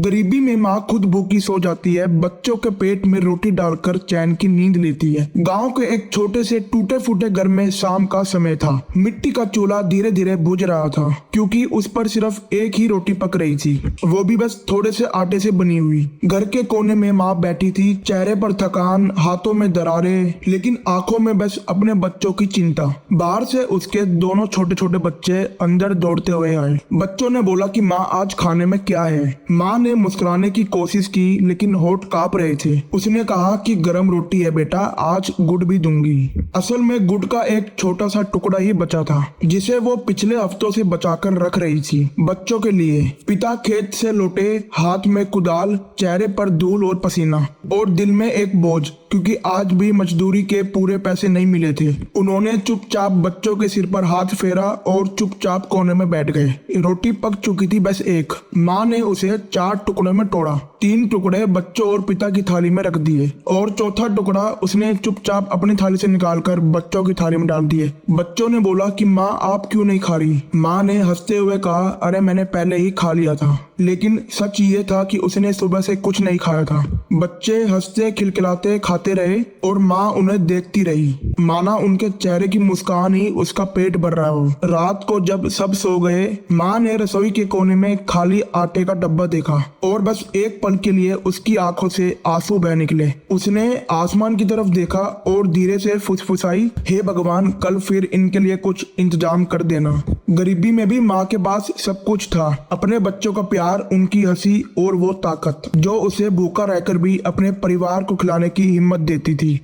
गरीबी में माँ खुद भूखी सो जाती है, बच्चों के पेट में रोटी डालकर चैन की नींद लेती है। गांव के एक छोटे से टूटे फूटे घर में शाम का समय था। मिट्टी का चूल्हा धीरे धीरे बुझ रहा था, क्योंकि उस पर सिर्फ एक ही रोटी पक रही थी, वो भी बस थोड़े से आटे से बनी हुई। घर के कोने में माँ बैठी थी, चेहरे पर थकान, हाथों में दरारें, लेकिन आंखों में बस अपने बच्चों की चिंता। बाहर से उसके दोनों छोटे छोटे बच्चे अंदर दौड़ते हुए आए। बच्चों ने बोला कि माँ आज खाने में क्या है। माँ ने मुस्कुराने की कोशिश की, लेकिन होठ कांप रहे थे। उसने कहा कि गरम रोटी है बेटा, आज गुड़ भी दूंगी। असल में गुड़ का एक छोटा सा टुकड़ा ही बचा था, जिसे वो पिछले हफ्तों से बचाकर रख रही थी बच्चों के लिए। पिता खेत से लौटे, हाथ में कुदाल, चेहरे पर धूल और पसीना, और दिल में एक बोझ, क्योंकि आज भी मजदूरी के पूरे पैसे नहीं मिले थे। उन्होंने चुपचाप बच्चों के सिर पर हाथ फेरा और चुपचाप कोने में बैठ गए। रोटी पक चुकी थी, बस एक। माँ ने उसे 4 टुकड़ों में तोड़ा। 3 टुकड़े बच्चों और पिता की थाली में रख दिए, और चौथा टुकड़ा उसने चुपचाप अपनी थाली से निकालकर बच्चों की थाली में डाल दिए। बच्चों ने बोला कि माँ आप क्यों नहीं खा रही? माँ ने हंसते हुए कहा, अरे मैंने पहले ही खा लिया था। लेकिन सच ये था कि उसने सुबह से कुछ नहीं खाया था। बच्चे हंसते खिलखिलाते खाते रहे, और माँ उन्हें देखती रही, माना उनके चेहरे की मुस्कान ही उसका पेट भर रहा हो। रात को जब सब सो गए, माँ ने रसोई के कोने में खाली आटे का डब्बा देखा, और बस एक पल के लिए उसकी आंखों से आंसू बह निकले। उसने आसमान की तरफ देखा और धीरे से फुसफुसाई, हे भगवान, कल फिर इनके लिए कुछ इंतजाम कर देना। गरीबी में भी माँ के पास सब कुछ था, अपने बच्चों का प्यार, उनकी हंसी और वो ताकत जो उसे भूखा रहकर भी अपने परिवार को खिलाने की हिम्मत देती थी।